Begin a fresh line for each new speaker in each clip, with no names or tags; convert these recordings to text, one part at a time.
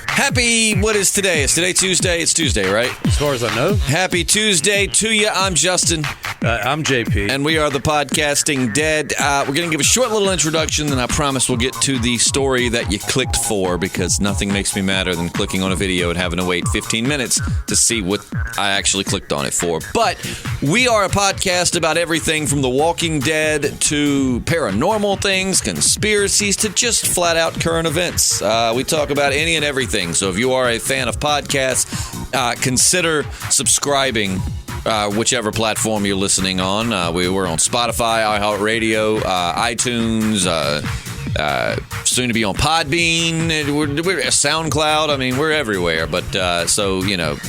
Happy, what is today? Is today Tuesday? It's Tuesday, right?
As far as I know.
Happy Tuesday to you. I'm Justin.
I'm JP.
And we are the Podcasting Dead. We're going to give a short little introduction, and I promise we'll get to the story that you clicked for, because nothing makes me madder than clicking on a video and having to wait 15 minutes to see what I actually clicked on it for. But we are a podcast about everything from The Walking Dead to paranormal things, conspiracies, to just flat-out current events. We talk about any and everything. So if you are a fan of podcasts, consider subscribing. Whichever platform you're listening on. We're on Spotify, iHeartRadio, iTunes, soon to be on Podbean, we're SoundCloud. I mean, we're everywhere. But so,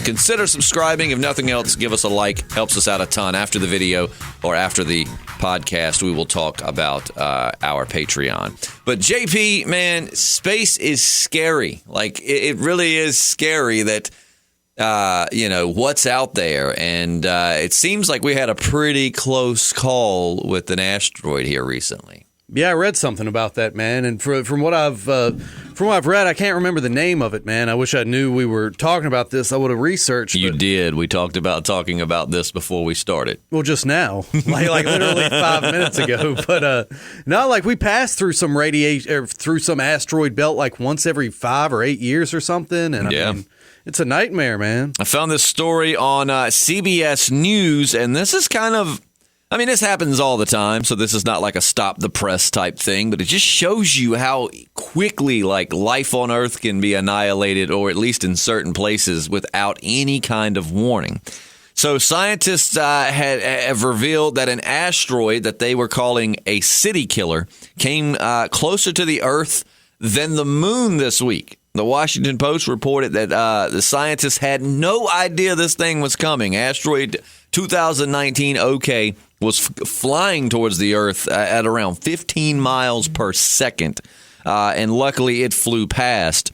consider subscribing. If nothing else, give us a like. Helps us out a ton. After the video or after the podcast, we will talk about our Patreon. But JP, man, space is scary. Like, it really is scary that what's out there. And it seems like we had a pretty close call with an asteroid here recently.
Yeah, I read something about that, man. And from what I've read, I can't remember the name of it, man. I wish I knew we were talking about this. I would have researched.
You did. We talked about talking about this before we started.
Well, just now, like literally 5 minutes ago. But no, like we passed through some radiation or through some asteroid belt like once every 5 or 8 years or something. And I mean, it's a nightmare, man.
I found this story on CBS News, and this is kind of, I mean, this happens all the time, so this is not like a stop the press type thing, but it just shows you how quickly, like, life on Earth can be annihilated, or at least in certain places, without any kind of warning. So scientists have revealed that an asteroid that they were calling a city killer came closer to the Earth than the moon this week. The Washington Post reported that the scientists had no idea this thing was coming. Asteroid 2019 OK was flying towards the Earth at around 15 miles per second, and luckily it flew past.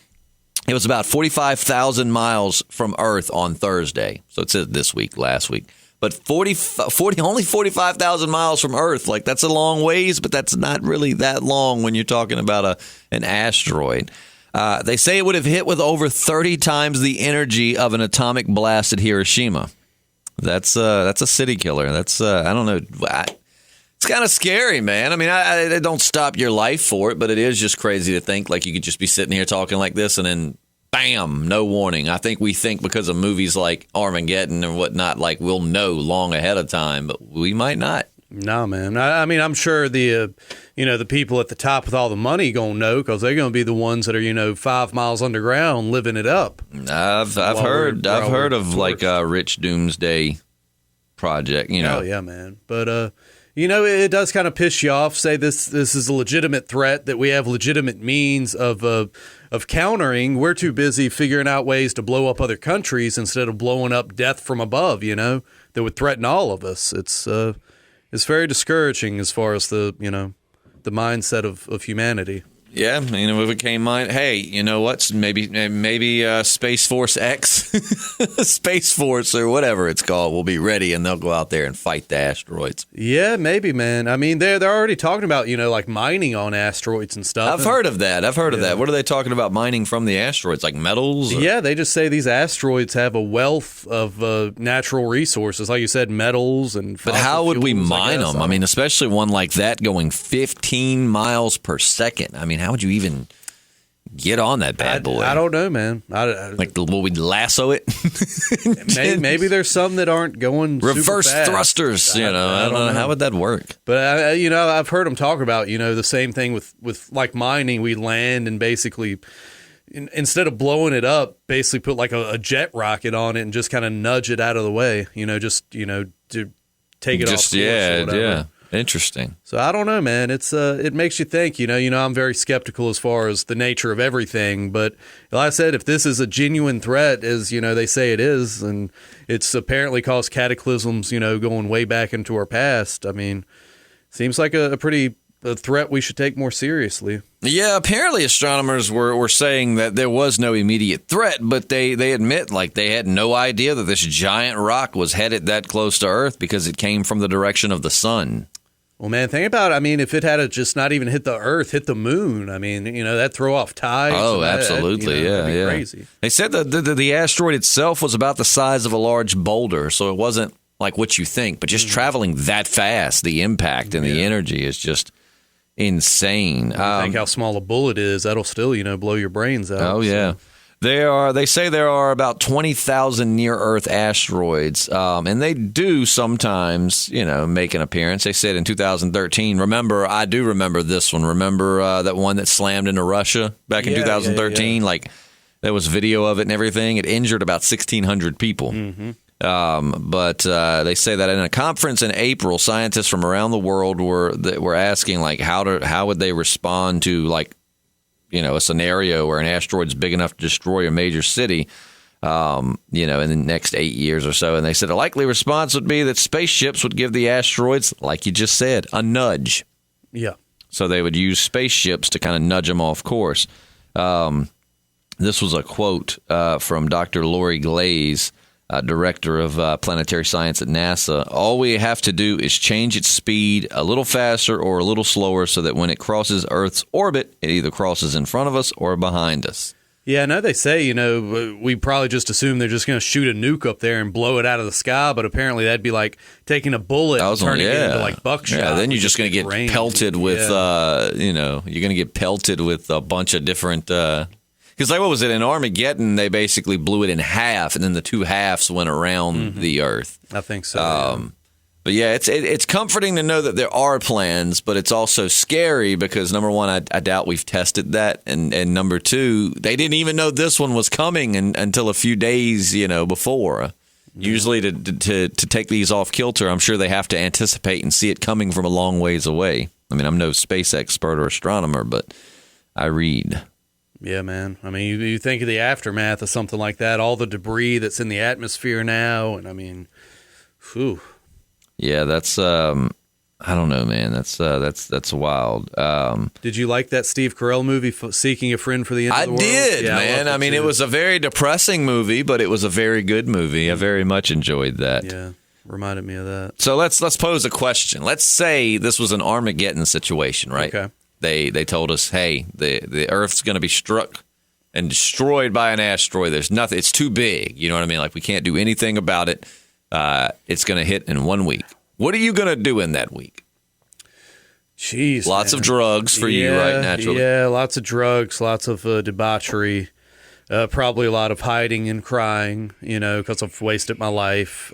It was about 45,000 miles from Earth on Thursday. So it said this week, last week. But only 45,000 miles from Earth. Like, that's a long ways, but that's not really that long when you're talking about an asteroid. They say it would have hit with over 30 times the energy of an atomic blast at Hiroshima. That's a city killer. That's I don't know. It's kind of scary, man. I mean, I don't stop your life for it, but it is just crazy to think like you could just be sitting here talking like this and then bam, no warning. I think we think because of movies like Armageddon and whatnot, like we'll know long ahead of time, but we might not.
No, man. I mean, I'm sure the people at the top with all the money gonna know, because they're gonna be the ones that are 5 miles underground living it up.
I've heard of like a rich doomsday project.
Oh yeah, man. But it does kind of piss you off. Say this is a legitimate threat that we have legitimate means of countering. We're too busy figuring out ways to blow up other countries instead of blowing up death from above. That would threaten all of us. It's very discouraging as far as the mindset of humanity.
Yeah, if it came hey, you know what? Maybe Space Force X, Space Force or whatever it's called will be ready, and they'll go out there and fight the asteroids.
Yeah, maybe, man. I mean, they're already talking about like mining on asteroids and stuff.
I've heard of that. What are they talking about mining from the asteroids? Like metals?
Yeah, they just say these asteroids have a wealth of natural resources, like you said, metals and.
But how would we mine them? I mean, especially one like that going 15 miles per second. I mean, how would you even get on that bad boy?
I don't know, man.
Will we lasso it?
maybe there's some that aren't going
reverse
super fast.
Thrusters. I don't know. How would that work?
But I've heard them talk about the same thing with like mining. We land and basically instead of blowing it up, basically put like a jet rocket on it and just kind of nudge it out of the way. To take it off course or whatever.
Yeah. Interesting.
So I don't know, man. It makes you think. I'm very skeptical as far as the nature of everything. But like I said, if this is a genuine threat, as they say it is, and it's apparently caused cataclysms, going way back into our past. I mean, seems like a threat we should take more seriously.
Yeah, apparently astronomers were saying that there was no immediate threat, but they admit like they had no idea that this giant rock was headed that close to Earth because it came from the direction of the sun.
Well, man, think about it. I mean, if it had to just not even hit the Earth, hit the moon, I mean, that'd throw off tides.
Oh, absolutely.
That'd be
Yeah.
crazy.
They said that the asteroid itself was about the size of a large boulder, so it wasn't like what you think, but just traveling that fast, the impact and the energy is just insane.
Think how small a bullet is. That'll still, blow your brains out.
Oh, yeah. They say there are about 20,000 near-Earth asteroids, and they do sometimes, make an appearance. They said in 2013, I do remember this one. Remember that one that slammed into Russia back in 2013? Yeah. Like, there was video of it and everything. It injured about 1,600 people. Mm-hmm. But they say that in a conference in April, scientists from around the world were asking, like, how would they respond to, like, a scenario where an asteroid's big enough to destroy a major city, in the next 8 years or so. And they said a likely response would be that spaceships would give the asteroids, like you just said, a nudge.
Yeah.
So they would use spaceships to kind of nudge them off course. This was a quote from Dr. Lori Glaze, director of planetary science at NASA. All we have to do is change its speed a little faster or a little slower so that when it crosses Earth's orbit, it either crosses in front of us or behind us.
Yeah, I know they say, we probably just assume they're just going to shoot a nuke up there and blow it out of the sky, but apparently that'd be like taking a bullet and turning it into like buckshot.
Yeah, then you're just going to get pelted with, you're going to get pelted with a bunch of different... Because, like, what was it? In Armageddon, they basically blew it in half, and then the two halves went around the Earth.
I think so.
But, yeah, it's comforting to know that there are plans, but it's also scary because, number one, I doubt we've tested that, and number two, they didn't even know this one was coming until a few days, before. Usually to take these off kilter, I'm sure they have to anticipate and see it coming from a long ways away. I mean, I'm no space expert or astronomer, but I read.
Yeah, man. I mean, you think of the aftermath of something like that, all the debris that's in the atmosphere now, and I mean, whew.
Yeah, that's I don't know, man. That's wild.
Did you like that Steve Carell movie, Seeking a Friend for the End of the World?
I did, man. I mean, it was a very depressing movie, but it was a very good movie. I very much enjoyed that.
Yeah, reminded me of that.
So let's pose a question. Let's say this was an Armageddon situation, right? Okay. They told us, hey, the Earth's going to be struck and destroyed by an asteroid. There's nothing. It's too big. You know what I mean? Like, we can't do anything about it. It's going to hit in 1 week. What are you going to do in that week?
Jeez,
lots of drugs for you, right? Naturally.
Yeah, lots of drugs, lots of debauchery, probably a lot of hiding and crying, because I've wasted my life.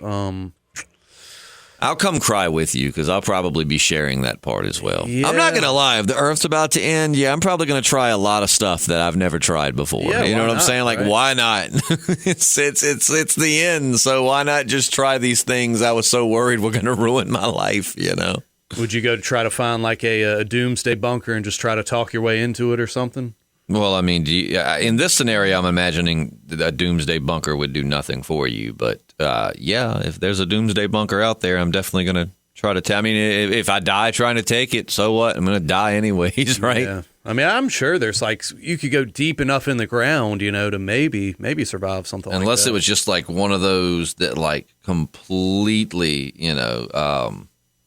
I'll come cry with you because I'll probably be sharing that part as well.
Yeah.
I'm not going to lie. If the Earth's about to end, I'm probably going to try a lot of stuff that I've never tried before.
Yeah,
you know what I'm
not,
saying? Like,
right?
Why not? It's the end, so why not just try these things I was so worried were going to ruin my life,
Would you go to try to find like a doomsday bunker and just try to talk your way into it or something?
Well, I mean, in this scenario, I'm imagining a doomsday bunker would do nothing for you. But, if there's a doomsday bunker out there, I'm definitely going to try to I mean, if I die trying to take it, so what? I'm going to die anyways, right?
Yeah. I mean, I'm sure there's you could go deep enough in the ground, to maybe survive something like that.
Unless it was just like one of those that completely,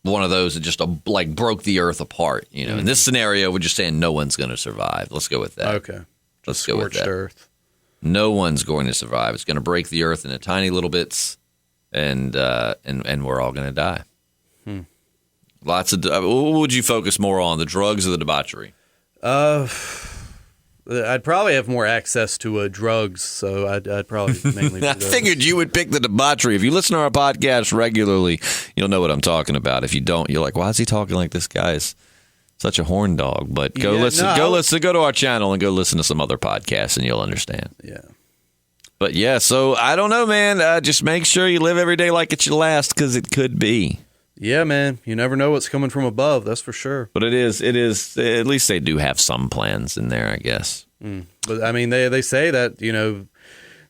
one of those that just broke the Earth apart. In this scenario, we're just saying no one's going to survive. Let's go with that.
Okay.
Let's go with that.
Scorched Earth.
No one's going to survive. It's going to break the Earth into tiny little bits, and we're all going to die. Lots of. What would you focus more on, the drugs or the debauchery?
I'd probably have more access to drugs, so I'd probably mainly do
I
those.
figured you would pick the debauchery. If you listen to our podcast regularly, you'll know what I'm talking about. If you don't, you're like, why is he talking like this guy is such a horn dog? But go to our channel and go listen to some other podcasts, and you'll understand.
Yeah.
But yeah, so I don't know, man. Just make sure you live every day like it's your last, because it could be.
Yeah, man. You never know what's coming from above. That's for sure.
But it is. At least they do have some plans in there, I guess.
But I mean, they say that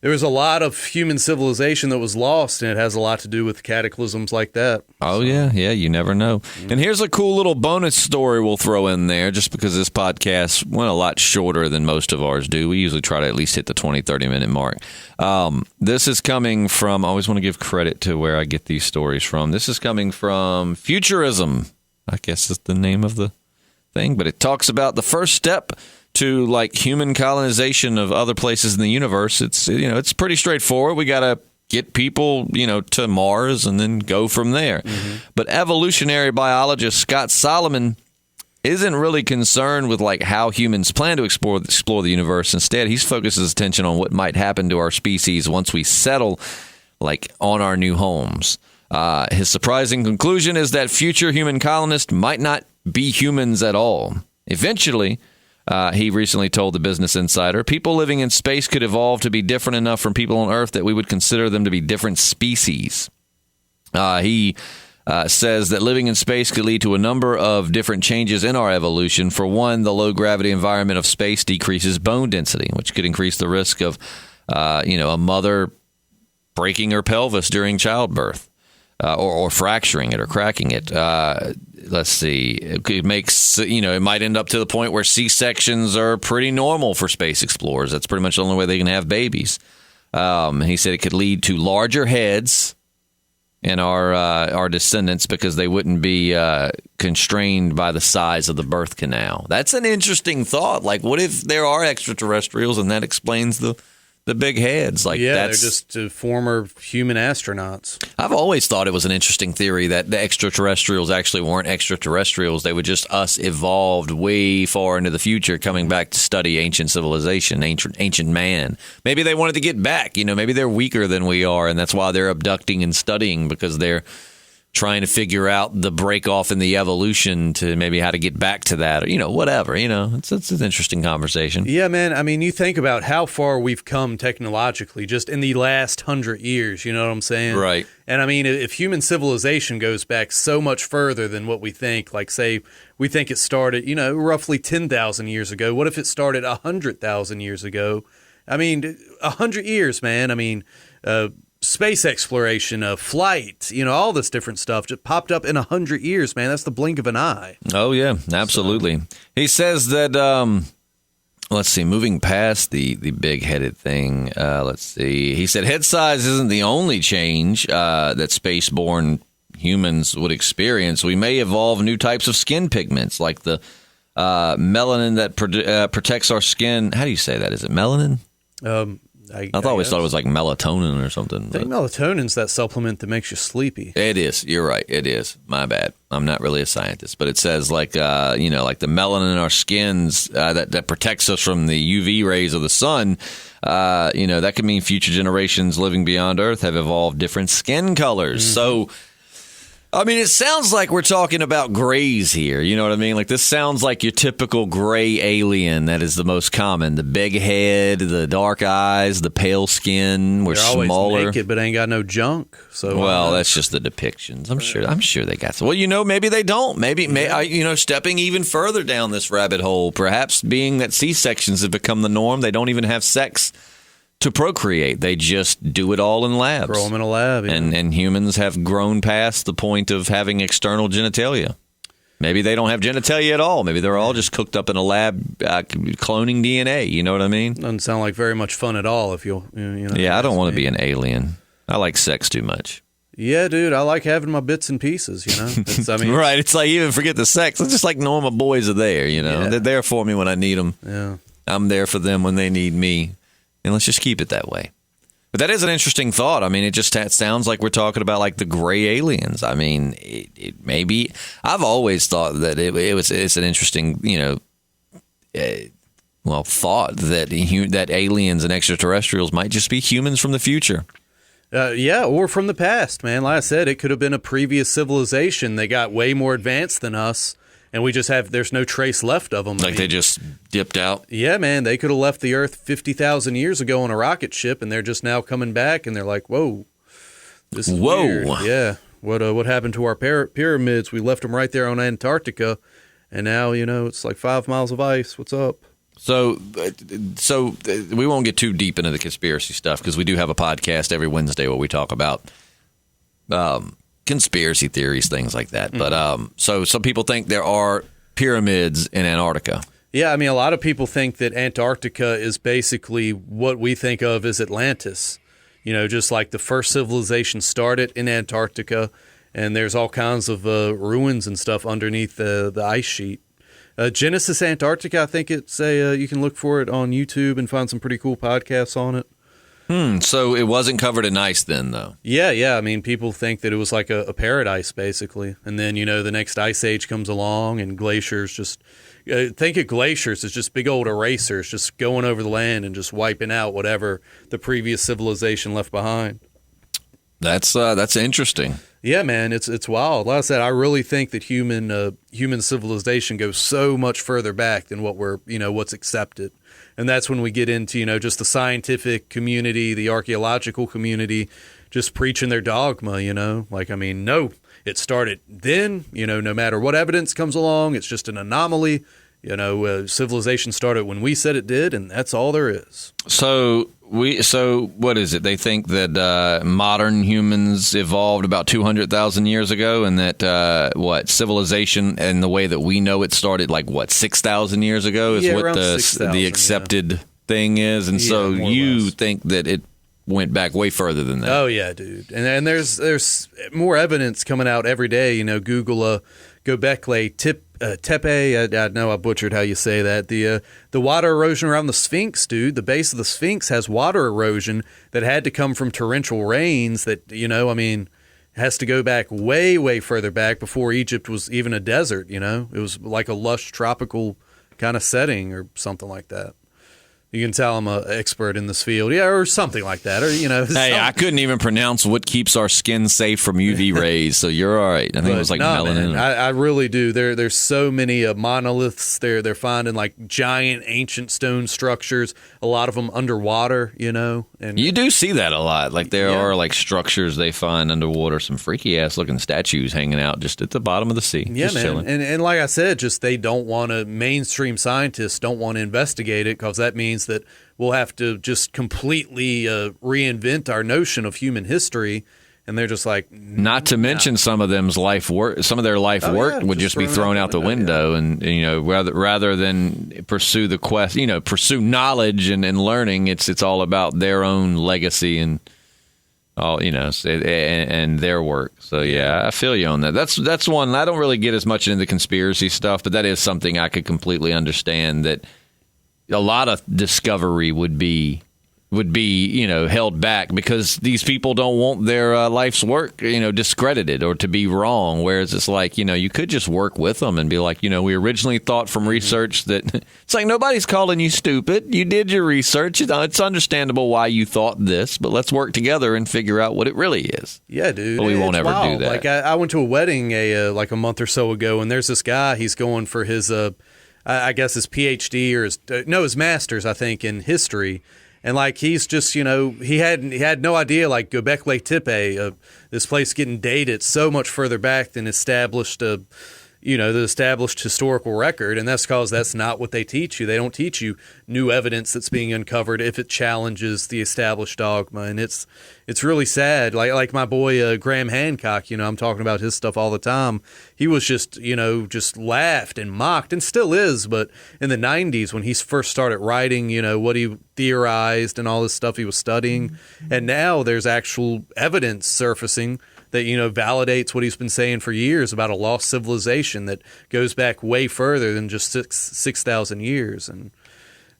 there was a lot of human civilization that was lost, and it has a lot to do with cataclysms like that.
Oh, yeah. You never know. And here's a cool little bonus story we'll throw in there, just because this podcast went a lot shorter than most of ours do. We usually try to at least hit the 20, 30-minute mark. This is coming from, I always want to give credit to where I get these stories from. This is coming from Futurism. I guess is the name of the thing. But it talks about the first step to like human colonization of other places in the universe. It's pretty straightforward. We got to get people, to Mars and then go from there. Mm-hmm. But evolutionary biologist Scott Solomon isn't really concerned with like how humans plan to explore the universe. Instead, he focuses his attention on what might happen to our species once we settle like on our new homes. His surprising conclusion is that future human colonists might not be humans at all. Eventually, he recently told the Business Insider, people living in space could evolve to be different enough from people on Earth that we would consider them to be different species. He says that living in space could lead to a number of different changes in our evolution. For one, the low-gravity environment of space decreases bone density, which could increase the risk of, a mother breaking her pelvis during childbirth. Or fracturing it or cracking it. Let's see. It makes, it might end up to the point where C-sections are pretty normal for space explorers. That's pretty much the only way they can have babies. He said it could lead to larger heads in our descendants because they wouldn't be constrained by the size of the birth canal. That's an interesting thought. Like, what if there are extraterrestrials and that explains the big heads? Like,
they're just former human astronauts.
I've always thought it was an interesting theory that the extraterrestrials actually weren't extraterrestrials. They were just us evolved way far into the future, coming back to study ancient civilization, ancient man. Maybe they wanted to get back. Maybe they're weaker than we are, and that's why they're abducting and studying, because they're trying to figure out the break off in the evolution to maybe how to get back to that, or, whatever. It's an interesting conversation.
Yeah, man. I mean, you think about how far we've come technologically just in the last 100 years. You know what I'm saying?
Right.
And I mean, if human civilization goes back so much further than what we think, like say we think it started, roughly 10,000 years ago. What if it started 100,000 years ago? I mean, 100 years, man. I mean, space exploration, flight, all this different stuff just popped up in 100 years, man. That's the blink of an eye.
Oh, yeah, absolutely. So. He says that, let's see, moving past the big-headed thing, let's see. He said head size isn't the only change that spaceborne humans would experience. We may evolve new types of skin pigments, like the melanin that protects our skin. How do you say that? Is it melanin? I always thought it was like melatonin or something.
I think melatonin's that supplement that makes you sleepy.
It is. You're right. It is. My bad. I'm not really a scientist, but it says like like the melanin in our skins that protects us from the UV rays of the sun. That could mean future generations living beyond Earth have evolved different skin colors. Mm-hmm. So, I mean, it sounds like we're talking about grays here. You know what I mean? Like, this sounds like your typical gray alien that is the most common. The big head, the dark eyes, the pale skin. We're
They're
smaller.
Always naked, but ain't got no junk. So,
that's just the depictions. I'm sure they got some. Well, maybe they don't. Maybe, stepping even further down this rabbit hole, perhaps being that C-sections have become the norm. They don't even have sex to procreate. They just do it all in labs.
Grow them in a lab. Yeah.
And humans have grown past the point of having external genitalia. Maybe they don't have genitalia at all. Maybe they're all just cooked up in a lab cloning DNA. You know what I mean?
Doesn't sound like very much fun at all if you'll,
Yeah, I don't want to be an alien. I like sex too much.
Yeah, dude, I like having my bits and pieces,
Right, it's like, even forget the sex. It's just like knowing my boys are there,
Yeah.
They're there for me when I need them.
Yeah.
I'm there for them when they need me. And let's just keep it that way. But that is an interesting thought. I mean, it just sounds like we're talking about like the gray aliens. I mean, it maybe I've always thought that it's an interesting, thought that aliens and extraterrestrials might just be humans from the future.
Or from the past, man. Like I said, it could have been a previous civilization. They got way more advanced than us. And we just there's no trace left of them.
They just dipped out?
Yeah, man. They could have left the Earth 50,000 years ago on a rocket ship, and they're just now coming back, and they're like, whoa, this is weird. Yeah. What happened to our pyramids? We left them right there on Antarctica, and now, it's like 5 miles of ice. What's up?
So we won't get too deep into the conspiracy stuff, because we do have a podcast every Wednesday where we talk about conspiracy theories, things like that. But so some people think there are pyramids in Antarctica.
Yeah, I mean, a lot of people think that Antarctica is basically what we think of as Atlantis. Just like the first civilization started in Antarctica, and there's all kinds of ruins and stuff underneath the ice sheet. Genesis Antarctica, I think it's you can look for it on YouTube and find some pretty cool podcasts on it.
So it wasn't covered in ice then, though?
Yeah. I mean, people think that it was like a paradise, basically. And then, the next ice age comes along and glaciers just... think of glaciers as just big old erasers just going over the land and just wiping out whatever the previous civilization left behind.
That's interesting.
Yeah, man, it's wild. Like I said, I really think that human civilization goes so much further back than what's accepted. And that's when we get into, just the scientific community, the archaeological community, just preaching their dogma, no, it started then, no matter what evidence comes along, it's just an anomaly. Civilization started when we said it did, and that's all there is.
So what is it? They think that modern humans evolved about 200,000 years ago, and that civilization and the way that we know it started 6,000 years ago is what the accepted thing is, and so you think that it went back way further than that.
Oh yeah, dude, and there's more evidence coming out every day. Google Göbekli Tepe. I know I butchered how you say that. The water erosion around the Sphinx, dude. The base of the Sphinx has water erosion that had to come from torrential rains. That has to go back way, way further back before Egypt was even a desert. It was like a lush tropical kind of setting or something like that. You can tell I'm an expert in this field, or something like that, or
Hey, I couldn't even pronounce what keeps our skin safe from UV rays, so you're all right. I think it was melanin.
Man, I really do. There's so many monoliths. They're finding giant ancient stone structures. A lot of them underwater, And
you do see that a lot. There are structures they find underwater. Some freaky ass looking statues hanging out just at the bottom of the sea.
Yeah,
just
man.
Chilling.
And like I said, just they don't want to. Mainstream scientists don't want to investigate it because that means that we'll have to just completely reinvent our notion of human history, and they're just
not to mention some of their life work would just be thrown out the window, and rather than pursue the quest, pursue knowledge and learning, it's all about their own legacy and all, and their work. So yeah, I feel you on that. That's one I don't really get as much into the conspiracy stuff, but that is something I could completely understand, that a lot of discovery would be held back because these people don't want their life's work discredited or to be wrong, whereas it's you could just work with them and be we originally thought from research that it's nobody's calling you stupid, you did your research, it's understandable why you thought this, but let's work together and figure out what it really is.
Yeah, dude,
but we won't ever do that.
I went to a wedding a month or so ago, and there's this guy, he's going for his I guess his PhD or his master's, I think, in history. And he's just, he had no idea, Göbekli Tepe, this place getting dated so much further back than the established historical record. And that's because that's not what they teach you. They don't teach you new evidence that's being uncovered if it challenges the established dogma. And it's really sad. Like my boy Graham Hancock, I'm talking about his stuff all the time. He was just laughed and mocked, and still is. But in the 90s, when he first started writing, what he theorized and all this stuff he was studying, and now there's actual evidence surfacing that validates what he's been saying for years about a lost civilization that goes back way further than just 6,000 years.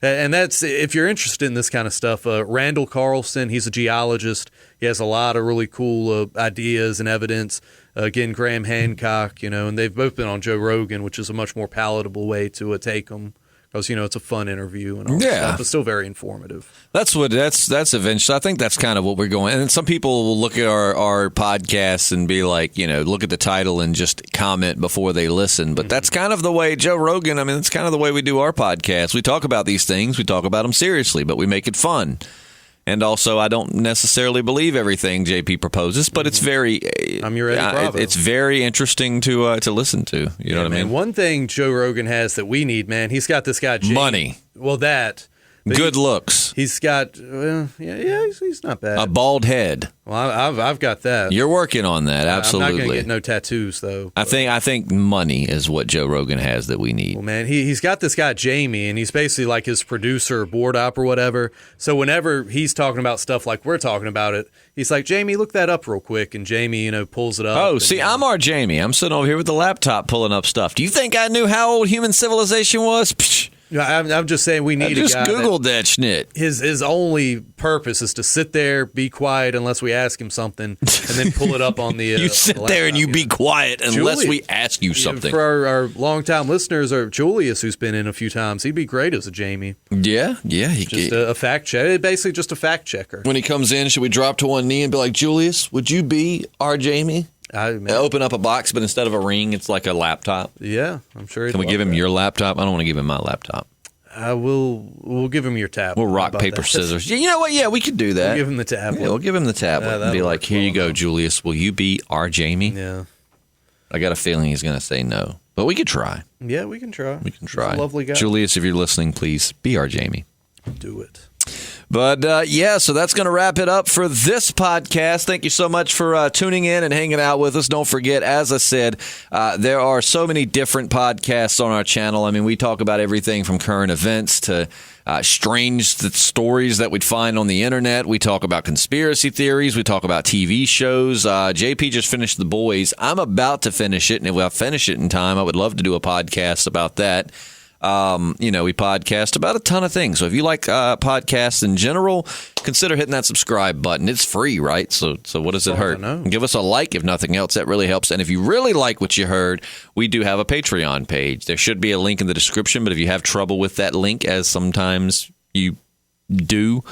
And that's, if you're interested in this kind of stuff, Randall Carlson, he's a geologist. He has a lot of really cool ideas and evidence. Again, Graham Hancock, and they've both been on Joe Rogan, which is a much more palatable way to take them. Because, it's a fun interview and all that stuff, but still very informative.
That's eventually, I think that's kind of what we're going. And some people will look at our podcasts and be look at the title and just comment before they listen. But that's kind of the way Joe Rogan, it's kind of the way we do our podcast. We talk about these things, we talk about them seriously, but we make it fun. And also, I don't necessarily believe everything JP proposes, but it's very
I'm your Eddie Bravo.
It's very interesting to listen to. You know what I mean?
One thing Joe Rogan has that we need, man, he's got this guy James.
Money.
Well, that.
Good looks. nose.
He's got, he's not bad.
A bald head.
Well, I've got that.
You're working on that, absolutely.
I'm not going to get no tattoos, though.
I think money is what Joe Rogan has that we need.
Well, man, he's got this guy, Jamie, and he's basically like his producer, board op or whatever. So whenever he's talking about stuff like we're talking about it, he's like, Jamie, look that up real quick. And Jamie, pulls it up.
Oh, see, I'm our Jamie. I'm sitting over here with the laptop pulling up stuff. Do you think I knew how old human civilization was? Psh.
I'm just saying we need a guy.
Just Googled that schnit.
His only purpose is to sit there, be quiet unless we ask him something, and then pull it up on the.
You sit there and you be quiet unless we ask you something.
For our longtime listeners, or Julius, who's been in a few times, he'd be great as a Jamie.
Yeah.
Just a fact check. Basically, just a fact checker.
When he comes in, should we drop to one knee and be like, Julius, would you be our Jamie? Open up a box, but instead of a ring, it's like a laptop.
Yeah, I'm sure.
Can we give him your laptop? I don't want to give him my laptop.
We'll give him your tablet.
We'll rock, paper, scissors. You know what? Yeah, we could do that.
We'll give him the tablet.
Yeah, we'll give him the tablet and be like, here you go, Julius. Will you be our Jamie?
Yeah.
I got a feeling he's going to say no, but we could try.
Yeah, we can try.
We can try.
He's a lovely guy.
Julius, if you're listening, please be our Jamie.
Do it.
But, so that's going to wrap it up for this podcast. Thank you so much for tuning in and hanging out with us. Don't forget, as I said, there are so many different podcasts on our channel. I mean, we talk about everything from current events to strange stories that we'd find on the internet. We talk about conspiracy theories. We talk about TV shows. JP just finished The Boys. I'm about to finish it, and if I finish it in time, I would love to do a podcast about that. We podcast about a ton of things. So if you like podcasts in general, consider hitting that subscribe button. It's free, right? So what does it hurt? Give us a like, if nothing else. That really helps. And if you really like what you heard, we do have a Patreon page. There should be a link in the description, but if you have trouble with that link, as sometimes you do,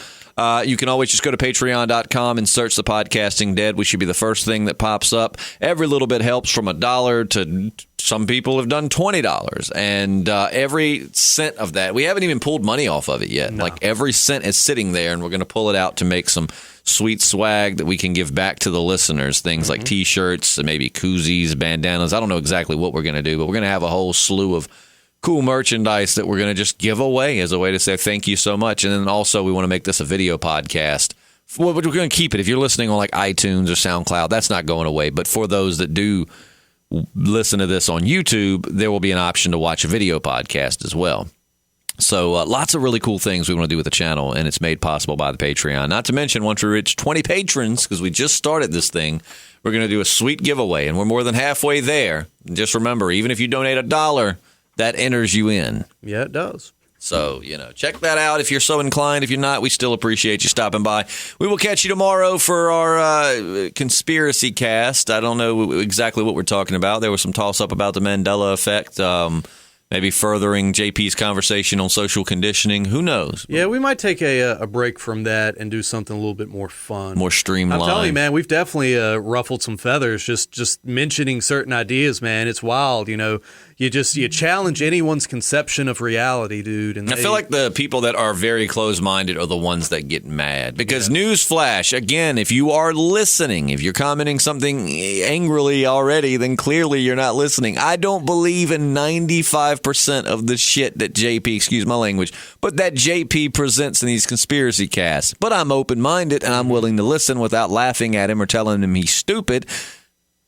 you can always just go to patreon.com and search The Podcasting Dead. We should be the first thing that pops up. Every little bit helps, from $1 to some people have done $20. And every cent of that, we haven't even pulled money off of it yet. No. Like every cent is sitting there, and we're going to pull it out to make some sweet swag that we can give back to the listeners. Things like T-shirts and maybe koozies, bandanas. I don't know exactly what we're going to do, but we're going to have a whole slew of cool merchandise that we're going to just give away as a way to say thank you so much. And then also we want to make this a video podcast. Well, we're going to keep it. If you're listening on like iTunes or SoundCloud, that's not going away. But for those that do listen to this on YouTube, there will be an option to watch a video podcast as well. So lots of really cool things we want to do with the channel, and it's made possible by the Patreon. Not to mention, once we reach 20 patrons, because we just started this thing, we're going to do a sweet giveaway, and we're more than halfway there. And just remember, even if you donate $1, that enters you in.
Yeah, it does.
So, check that out if you're so inclined. If you're not, we still appreciate you stopping by. We will catch you tomorrow for our conspiracy cast. I don't know exactly what we're talking about. There was some toss-up about the Mandela effect. Maybe furthering JP's conversation on social conditioning. Who knows?
Yeah, we might take a break from that and do something a little bit more fun.
More streamlined.
I'm telling you, man, we've definitely ruffled some feathers just mentioning certain ideas, man. It's wild, You challenge anyone's conception of reality, dude. And
I feel like the people that are very close-minded are the ones that get mad. Because newsflash, again, if you are listening, if you're commenting something angrily already, then clearly you're not listening. I don't believe in 95% of the shit that JP, excuse my language, but that JP presents in these conspiracy casts. But I'm open-minded, and I'm willing to listen without laughing at him or telling him he's stupid.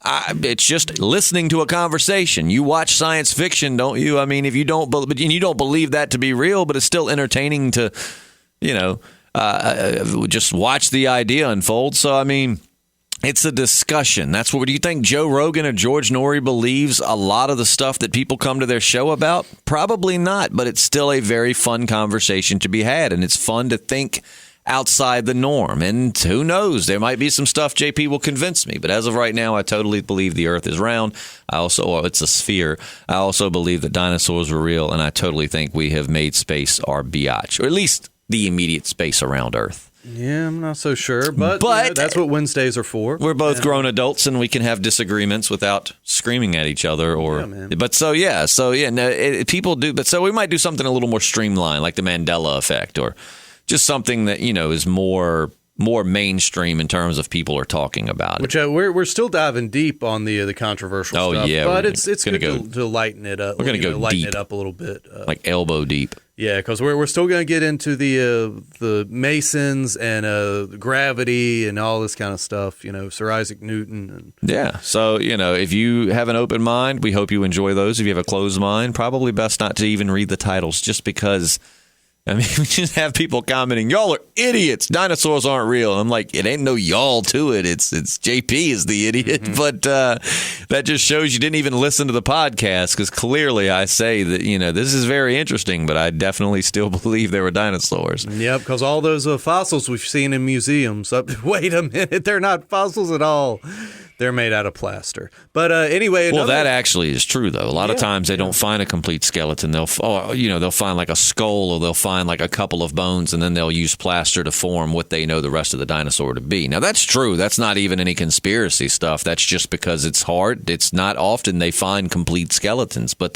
It's just listening to a conversation. You watch science fiction, don't you? I mean, if you don't, you don't believe that to be real, but it's still entertaining to, just watch the idea unfold. So, I mean, it's a discussion. That's what. Do you think Joe Rogan or George Norrie believes a lot of the stuff that people come to their show about? Probably not, but it's still a very fun conversation to be had, and it's fun to think outside the norm. And who knows, there might be some stuff JP will convince me, but as of right now, I totally believe the earth is round. It's a sphere. I also believe that dinosaurs were real, and I totally think we have made space our biatch, or at least the immediate space around earth.
Yeah, I'm not so sure, but that's what Wednesdays are for.
We're both grown adults, and we can have disagreements without screaming at each other. People do. But so we might do something a little more streamlined, like the Mandela effect, or just something that is more mainstream in terms of people are talking about it.
Which we're still diving deep on the controversial stuff.
Yeah,
but it's good to lighten it up.
We're going to go
lighten
deep.
It up a little bit,
like elbow deep.
Yeah, because we're still going to get into the Masons and gravity and all this kind of stuff, Sir Isaac Newton. And
Yeah. So, if you have an open mind, we hope you enjoy those. If you have a closed mind, probably best not to even read the titles just because, we just have people commenting, y'all are idiots. Dinosaurs aren't real. I'm like, it ain't no y'all to it. It's JP is the idiot. Mm-hmm. But that just shows you didn't even listen to the podcast because clearly I say that, this is very interesting, but I definitely still believe there were dinosaurs.
Yep, because all those fossils we've seen in museums. Wait a minute, they're not fossils at all. They're made out of plaster. But anyway.
Well, that actually is true, though. A lot of times they don't find a complete skeleton. They'll find like a skull or they'll find like a couple of bones, and then they'll use plaster to form what they know the rest of the dinosaur to be. Now, that's true. That's not even any conspiracy stuff. That's just because it's hard. It's not often they find complete skeletons, but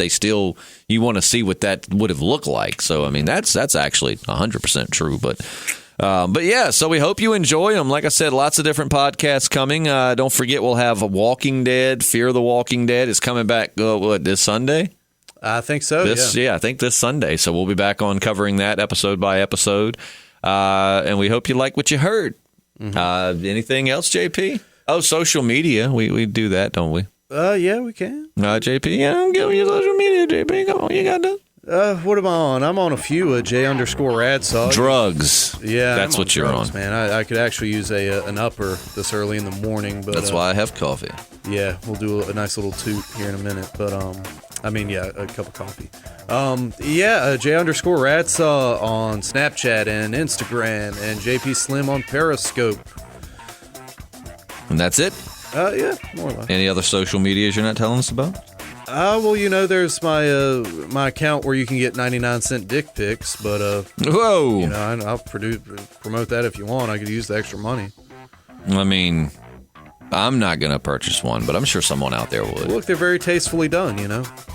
you want to see what that would have looked like. So, that's actually 100% true. But yeah, so we hope you enjoy them. Like I said, lots of different podcasts coming. Don't forget, we'll have Walking Dead. Fear the Walking Dead is coming back, this Sunday?
I think so,
I think this Sunday. So we'll be back on covering that episode by episode. And we hope you like what you heard. Mm-hmm. Anything else, JP? Oh, social media. We do that, don't we?
Yeah, we can.
JP, I'm giving you social media, JP. Come on, you got that.
What am I on? I'm on a few, J_Radsaw.
Drugs.
Yeah.
That's what you're on.
Man, I could actually use an upper this early in the morning. But
that's why I have coffee.
Yeah, we'll do a nice little toot here in a minute. But, a cup of coffee. J_Radsaw on Snapchat and Instagram and JPSLIM on Periscope.
And that's it?
Yeah, more or less.
Any other social medias you're not telling us about?
There's my account where you can get 99-cent dick pics, but
whoa,
I'll promote that if you want. I could use the extra money.
I'm not gonna purchase one, but I'm sure someone out there would.
Look, they're very tastefully done,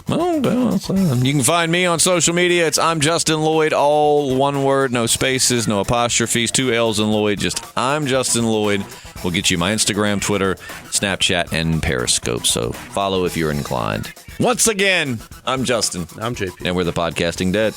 Oh, you can find me on social media. I'm Justin Lloyd, all one word, no spaces, no apostrophes, 2 L's in Lloyd. Just I'm Justin Lloyd. We'll get you my Instagram, Twitter, Snapchat, and Periscope. So follow if you're inclined. Once again, I'm Justin.
I'm JP.
And we're the Podcasting Dead.